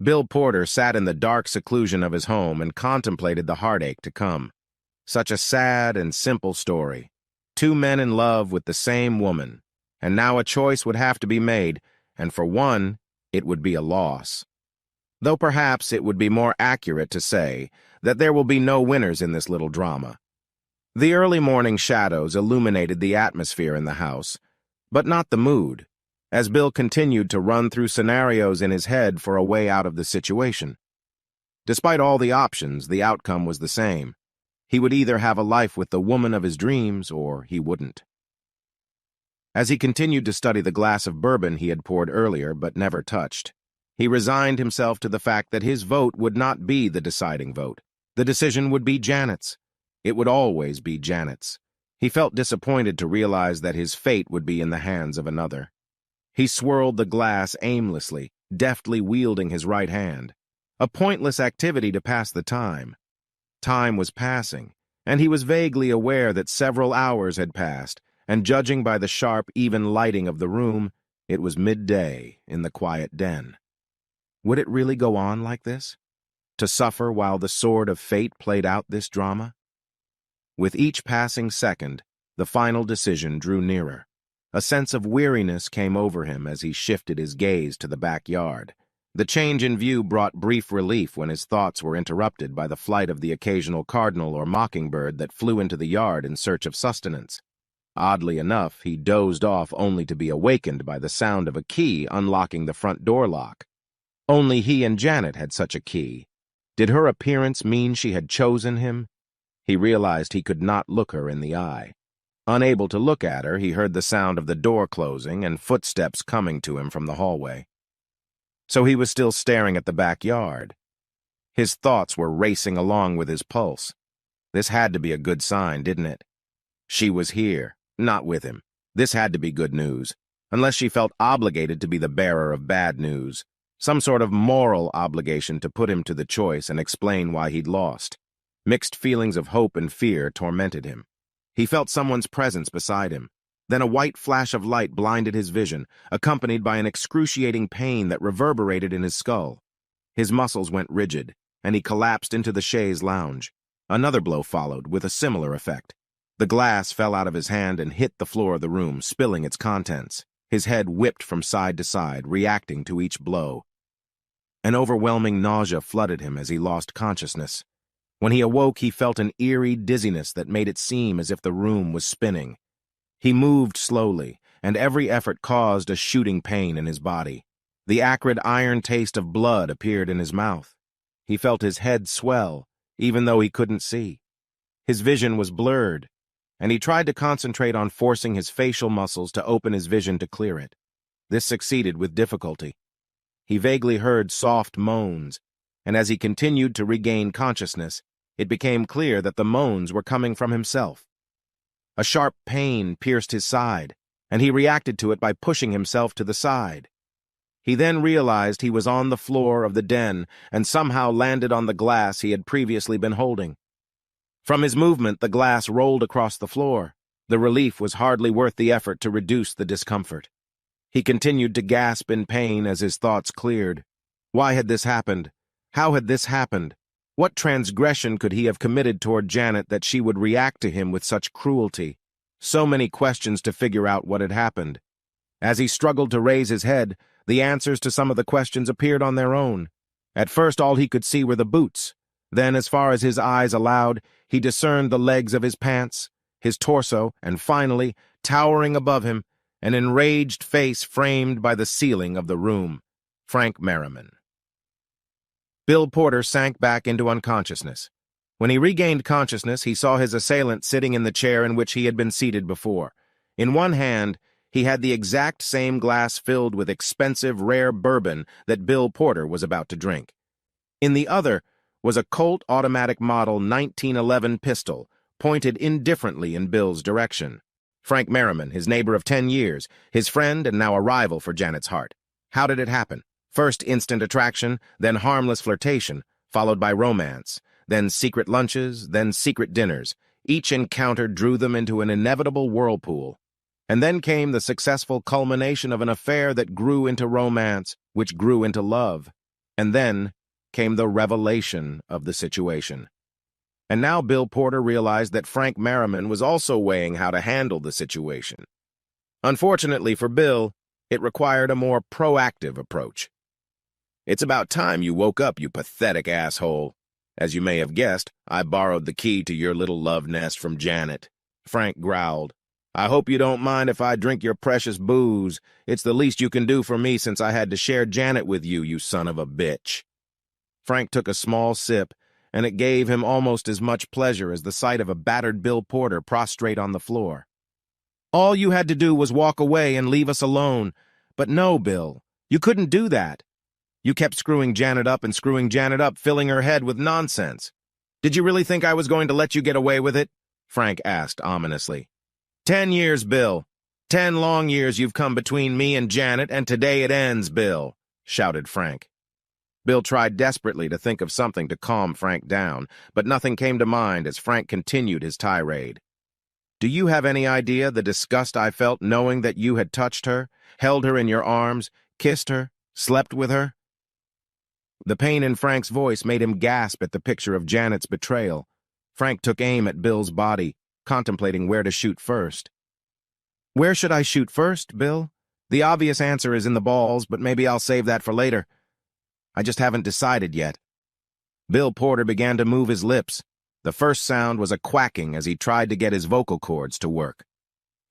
Bill Porter sat in the dark seclusion of his home and contemplated the heartache to come. Such a sad and simple story. Two men in love with the same woman, and now a choice would have to be made, and for one, it would be a loss. Though perhaps it would be more accurate to say that there will be no winners in this little drama. The early morning shadows illuminated the atmosphere in the house, but not the mood, as Bill continued to run through scenarios in his head for a way out of the situation. Despite all the options, the outcome was the same. He would either have a life with the woman of his dreams, or he wouldn't. As he continued to study the glass of bourbon he had poured earlier but never touched, he resigned himself to the fact that his vote would not be the deciding vote. The decision would be Janet's. It would always be Janet's. He felt disappointed to realize that his fate would be in the hands of another. He swirled the glass aimlessly, deftly wielding his right hand. A pointless activity to pass the time. Time was passing, and he was vaguely aware that several hours had passed, and judging by the sharp, even lighting of the room, it was midday in the quiet den. Would it really go on like this? To suffer while the sword of fate played out this drama? With each passing second, the final decision drew nearer. A sense of weariness came over him as he shifted his gaze to the backyard. The change in view brought brief relief when his thoughts were interrupted by the flight of the occasional cardinal or mockingbird that flew into the yard in search of sustenance. Oddly enough, he dozed off only to be awakened by the sound of a key unlocking the front door lock. Only he and Janet had such a key. Did her appearance mean she had chosen him? He realized he could not look her in the eye. Unable to look at her, he heard the sound of the door closing and footsteps coming to him from the hallway. So he was still staring at the backyard. His thoughts were racing along with his pulse. This had to be a good sign, didn't it? She was here, not with him. This had to be good news, unless she felt obligated to be the bearer of bad news, some sort of moral obligation to put him to the choice and explain why he'd lost. Mixed feelings of hope and fear tormented him. He felt someone's presence beside him. Then a white flash of light blinded his vision, accompanied by an excruciating pain that reverberated in his skull. His muscles went rigid, and he collapsed into the chaise lounge. Another blow followed, with a similar effect. The glass fell out of his hand and hit the floor of the room, spilling its contents. His head whipped from side to side, reacting to each blow. An overwhelming nausea flooded him as he lost consciousness. When he awoke, he felt an eerie dizziness that made it seem as if the room was spinning. He moved slowly, and every effort caused a shooting pain in his body. The acrid iron taste of blood appeared in his mouth. He felt his head swell, even though he couldn't see. His vision was blurred, and he tried to concentrate on forcing his facial muscles to open his vision to clear it. This succeeded with difficulty. He vaguely heard soft moans, and as he continued to regain consciousness, it became clear that the moans were coming from himself. A sharp pain pierced his side, and he reacted to it by pushing himself to the side. He then realized he was on the floor of the den and somehow landed on the glass he had previously been holding. From his movement, the glass rolled across the floor. The relief was hardly worth the effort to reduce the discomfort. He continued to gasp in pain as his thoughts cleared. Why had this happened? How had this happened? What transgression could he have committed toward Janet that she would react to him with such cruelty? So many questions to figure out what had happened. As he struggled to raise his head, the answers to some of the questions appeared on their own. At first, all he could see were the boots. Then, as far as his eyes allowed, he discerned the legs of his pants, his torso, and finally, towering above him, an enraged face framed by the ceiling of the room. Frank Merriman. Bill Porter sank back into unconsciousness. When he regained consciousness, he saw his assailant sitting in the chair in which he had been seated before. In one hand, he had the exact same glass filled with expensive, rare bourbon that Bill Porter was about to drink. In the other was a Colt automatic model 1911 pistol, pointed indifferently in Bill's direction. Frank Merriman, his neighbor of 10 years, his friend and now a rival for Janet's heart. How did it happen? First instant attraction, then harmless flirtation, followed by romance, then secret lunches, then secret dinners. Each encounter drew them into an inevitable whirlpool. And then came the successful culmination of an affair that grew into romance, which grew into love. And then came the revelation of the situation. And now Bill Porter realized that Frank Merriman was also weighing how to handle the situation. Unfortunately for Bill, it required a more proactive approach. "It's about time you woke up, you pathetic asshole. As you may have guessed, I borrowed the key to your little love nest from Janet," Frank growled. "I hope you don't mind if I drink your precious booze. It's the least you can do for me since I had to share Janet with you, you son of a bitch." Frank took a small sip, and it gave him almost as much pleasure as the sight of a battered Bill Porter prostrate on the floor. "All you had to do was walk away and leave us alone. But no, Bill, you couldn't do that. You kept screwing Janet up and screwing Janet up, filling her head with nonsense. Did you really think I was going to let you get away with it?" Frank asked ominously. 10 years, Bill. 10 long years you've come between me and Janet, and today it ends, Bill," shouted Frank. Bill tried desperately to think of something to calm Frank down, but nothing came to mind as Frank continued his tirade. "Do you have any idea the disgust I felt knowing that you had touched her, held her in your arms, kissed her, slept with her?" The pain in Frank's voice made him gasp at the picture of Janet's betrayal. Frank took aim at Bill's body, contemplating where to shoot first. "Where should I shoot first, Bill? The obvious answer is in the balls, but maybe I'll save that for later. I just haven't decided yet." Bill Porter began to move his lips. The first sound was a quacking as he tried to get his vocal cords to work.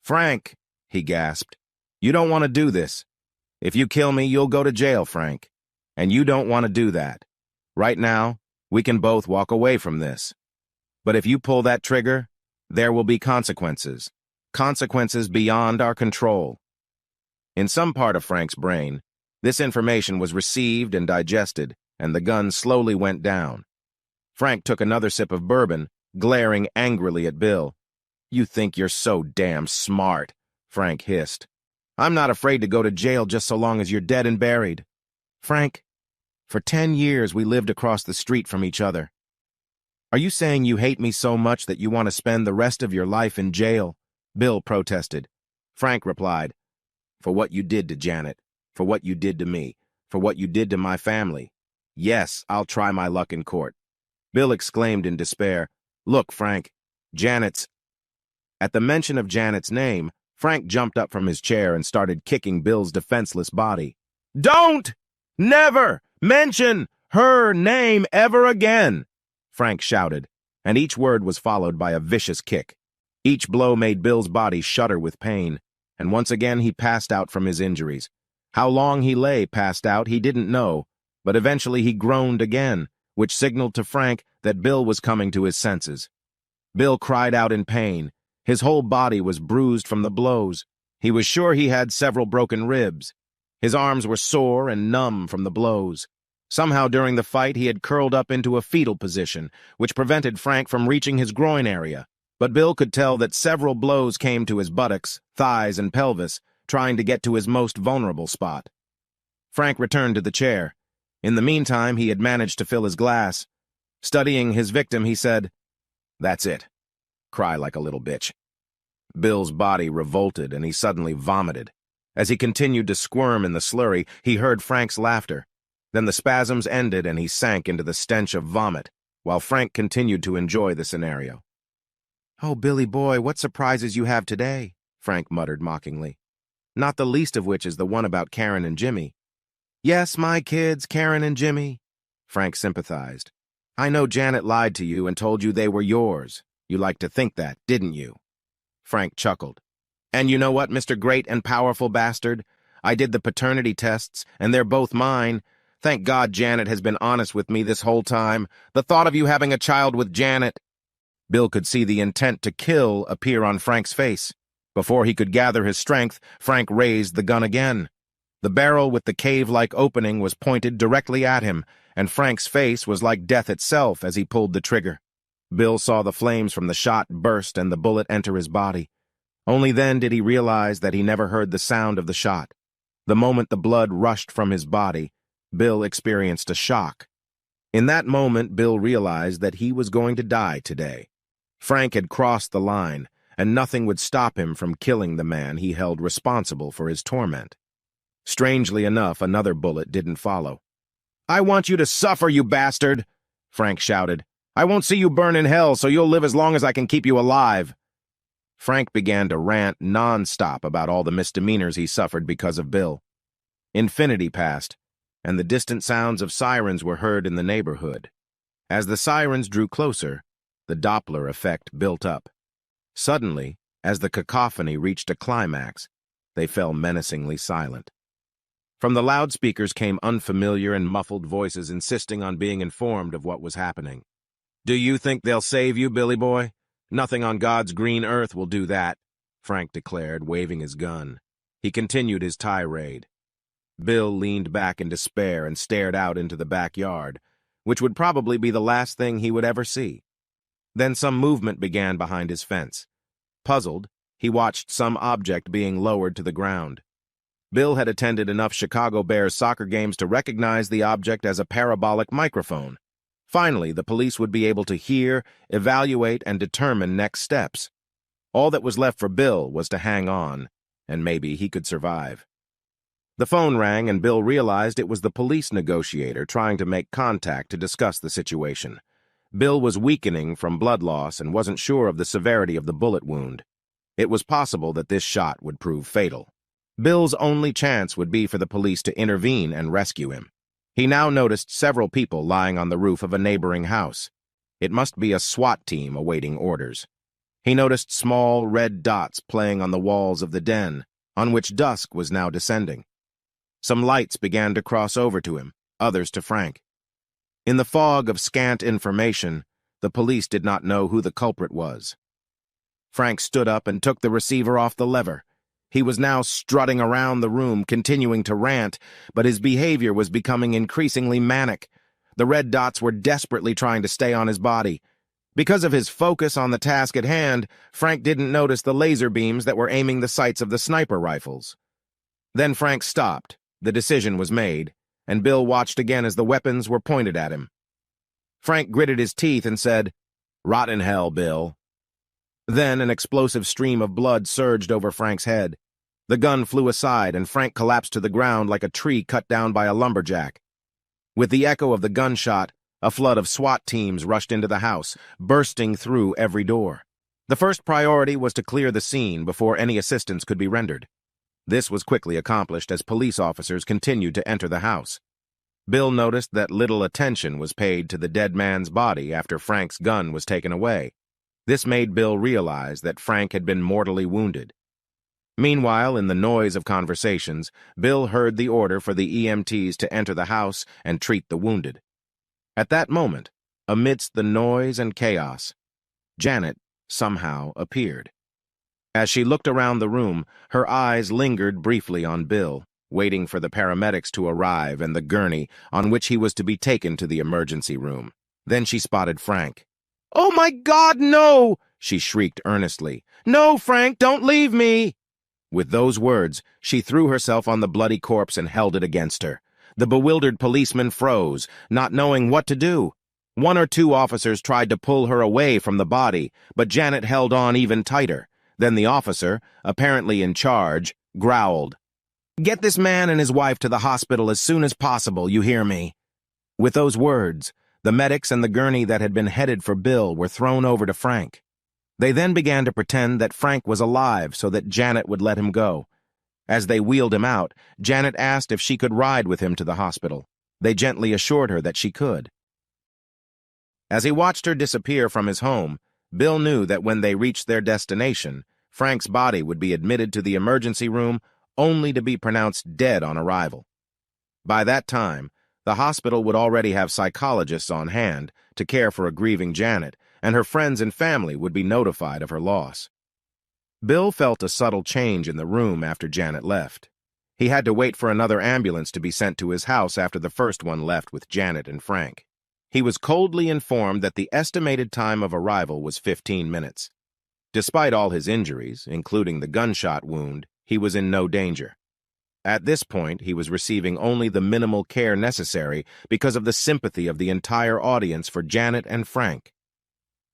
"Frank," he gasped, "you don't want to do this. If you kill me, you'll go to jail, Frank. And you don't want to do that. Right now, we can both walk away from this. But if you pull that trigger, there will be consequences. Consequences beyond our control." In some part of Frank's brain, this information was received and digested, and the gun slowly went down. Frank took another sip of bourbon, glaring angrily at Bill. "You think you're so damn smart," Frank hissed. "I'm not afraid to go to jail just so long as you're dead and buried. Frank, for 10 years we lived across the street from each other. Are you saying you hate me so much that you want to spend the rest of your life in jail?" Bill protested. Frank replied, "For what you did to Janet, for what you did to me, for what you did to my family. Yes, I'll try my luck in court." Bill exclaimed in despair, "Look, Frank, Janet's—" At the mention of Janet's name, Frank jumped up from his chair and started kicking Bill's defenseless body. "Don't! Never mention her name ever again!" Frank shouted, and each word was followed by a vicious kick. Each blow made Bill's body shudder with pain, and once again he passed out from his injuries. How long he lay passed out he didn't know, but eventually he groaned again, which signaled to Frank that Bill was coming to his senses. Bill cried out in pain. His whole body was bruised from the blows. He was sure he had several broken ribs. His arms were sore and numb from the blows. Somehow during the fight he had curled up into a fetal position, which prevented Frank from reaching his groin area. But Bill could tell that several blows came to his buttocks, thighs, and pelvis, trying to get to his most vulnerable spot. Frank returned to the chair. In the meantime, he had managed to fill his glass. Studying his victim, he said, "That's it. Cry like a little bitch." Bill's body revolted, and he suddenly vomited. As he continued to squirm in the slurry, he heard Frank's laughter. Then the spasms ended, and he sank into the stench of vomit, while Frank continued to enjoy the scenario. "Oh, Billy boy, what surprises you have today," Frank muttered mockingly. "Not the least of which is the one about Karen and Jimmy." "Yes, my kids, Karen and Jimmy," Frank sympathized. "I know Janet lied to you and told you they were yours. You liked to think that, didn't you?" Frank chuckled. "And you know what, Mr. Great and Powerful Bastard? I did the paternity tests, and they're both mine. Thank God Janet has been honest with me this whole time. The thought of you having a child with Janet—" Bill could see the intent to kill appear on Frank's face. Before he could gather his strength, Frank raised the gun again. The barrel with the cave-like opening was pointed directly at him, and Frank's face was like death itself as he pulled the trigger. Bill saw the flames from the shot burst and the bullet enter his body. Only then did he realize that he never heard the sound of the shot. The moment the blood rushed from his body, Bill experienced a shock. In that moment, Bill realized that he was going to die today. Frank had crossed the line, and nothing would stop him from killing the man he held responsible for his torment. Strangely enough, another bullet didn't follow. "I want you to suffer, you bastard!" Frank shouted. "I won't see you burn in hell, so you'll live as long as I can keep you alive." Frank began to rant non-stop about all the misdemeanors he suffered because of Bill. Infinity passed, and the distant sounds of sirens were heard in the neighborhood. As the sirens drew closer, the Doppler effect built up. Suddenly, as the cacophony reached a climax, they fell menacingly silent. From the loudspeakers came unfamiliar and muffled voices insisting on being informed of what was happening. "Do you think they'll save you, Billy boy? Nothing on God's green earth will do that," Frank declared, waving his gun. He continued his tirade. Bill leaned back in despair and stared out into the backyard, which would probably be the last thing he would ever see. Then some movement began behind his fence. Puzzled, he watched some object being lowered to the ground. Bill had attended enough Chicago Bears soccer games to recognize the object as a parabolic microphone. Finally, the police would be able to hear, evaluate, and determine next steps. All that was left for Bill was to hang on, and maybe he could survive. The phone rang, and Bill realized it was the police negotiator trying to make contact to discuss the situation. Bill was weakening from blood loss and wasn't sure of the severity of the bullet wound. It was possible that this shot would prove fatal. Bill's only chance would be for the police to intervene and rescue him. He now noticed several people lying on the roof of a neighboring house. It must be a SWAT team awaiting orders. He noticed small red dots playing on the walls of the den, on which dusk was now descending. Some lights began to cross over to him, others to Frank. In the fog of scant information, the police did not know who the culprit was. Frank stood up and took the receiver off the lever. He was now strutting around the room, continuing to rant, but his behavior was becoming increasingly manic. The red dots were desperately trying to stay on his body. Because of his focus on the task at hand, Frank didn't notice the laser beams that were aiming the sights of the sniper rifles. Then Frank stopped. The decision was made, and Bill watched again as the weapons were pointed at him. Frank gritted his teeth and said, "Rot in hell, Bill." Then an explosive stream of blood surged over Frank's head. The gun flew aside, and Frank collapsed to the ground like a tree cut down by a lumberjack. With the echo of the gunshot, a flood of SWAT teams rushed into the house, bursting through every door. The first priority was to clear the scene before any assistance could be rendered. This was quickly accomplished as police officers continued to enter the house. Bill noticed that little attention was paid to the dead man's body after Frank's gun was taken away. This made Bill realize that Frank had been mortally wounded. Meanwhile, in the noise of conversations, Bill heard the order for the EMTs to enter the house and treat the wounded. At that moment, amidst the noise and chaos, Janet somehow appeared. As she looked around the room, her eyes lingered briefly on Bill, waiting for the paramedics to arrive and the gurney on which he was to be taken to the emergency room. Then she spotted Frank. "Oh, my God, no!" she shrieked earnestly. "No, Frank, don't leave me!" With those words, she threw herself on the bloody corpse and held it against her. The bewildered policeman froze, not knowing what to do. One or two officers tried to pull her away from the body, but Janet held on even tighter. Then the officer, apparently in charge, growled, "Get this man and his wife to the hospital as soon as possible, you hear me?" With those words, the medics and the gurney that had been headed for Bill were thrown over to Frank. They then began to pretend that Frank was alive so that Janet would let him go. As they wheeled him out, Janet asked if she could ride with him to the hospital. They gently assured her that she could. As he watched her disappear from his home, Bill knew that when they reached their destination, Frank's body would be admitted to the emergency room only to be pronounced dead on arrival. By that time, the hospital would already have psychologists on hand to care for a grieving Janet, and her friends and family would be notified of her loss. Bill felt a subtle change in the room after Janet left. He had to wait for another ambulance to be sent to his house after the first one left with Janet and Frank. He was coldly informed that the estimated time of arrival was 15 minutes. Despite all his injuries, including the gunshot wound, he was in no danger. At this point, he was receiving only the minimal care necessary because of the sympathy of the entire audience for Janet and Frank.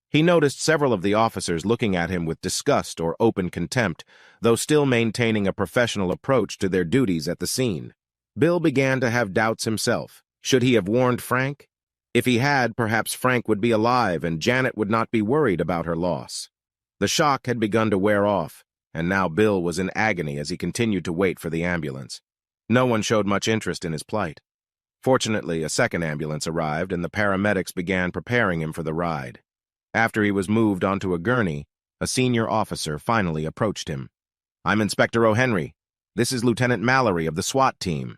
He noticed several of the officers looking at him with disgust or open contempt, though still maintaining a professional approach to their duties at the scene. Bill began to have doubts himself. Should he have warned Frank? If he had, perhaps Frank would be alive and Janet would not be worried about her loss. The shock had begun to wear off, and now Bill was in agony as he continued to wait for the ambulance. No one showed much interest in his plight. Fortunately, a second ambulance arrived and the paramedics began preparing him for the ride. After he was moved onto a gurney, a senior officer finally approached him. "I'm Inspector O'Henry. This is Lieutenant Mallory of the SWAT team."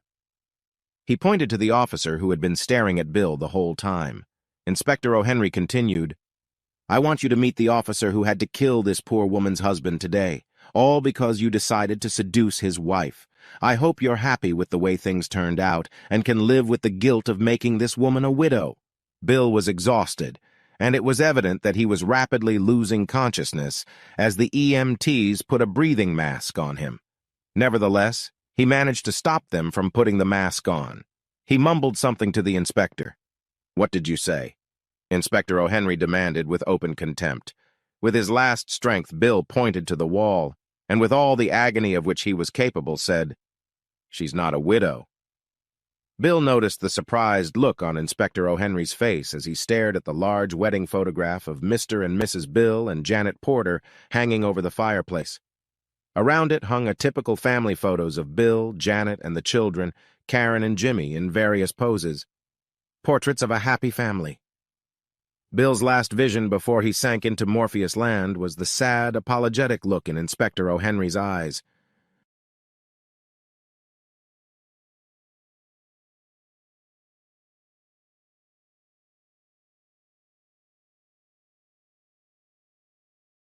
He pointed to the officer who had been staring at Bill the whole time. Inspector O'Henry continued, "I want you to meet the officer who had to kill this poor woman's husband today, all because you decided to seduce his wife. I hope you're happy with the way things turned out and can live with the guilt of making this woman a widow." Bill was exhausted, and it was evident that he was rapidly losing consciousness as the EMTs put a breathing mask on him. Nevertheless, he managed to stop them from putting the mask on. He mumbled something to the inspector. "What did you say?" Inspector O'Henry demanded with open contempt. With his last strength, Bill pointed to the wall, and with all the agony of which he was capable, said, "She's not a widow." Bill noticed the surprised look on Inspector O'Henry's face as he stared at the large wedding photograph of Mr. and Mrs. Bill and Janet Porter hanging over the fireplace. Around it hung a typical family photos of Bill, Janet, and the children, Karen and Jimmy, in various poses. Portraits of a happy family. Bill's last vision before he sank into Morpheus land was the sad, apologetic look in Inspector O'Henry's eyes.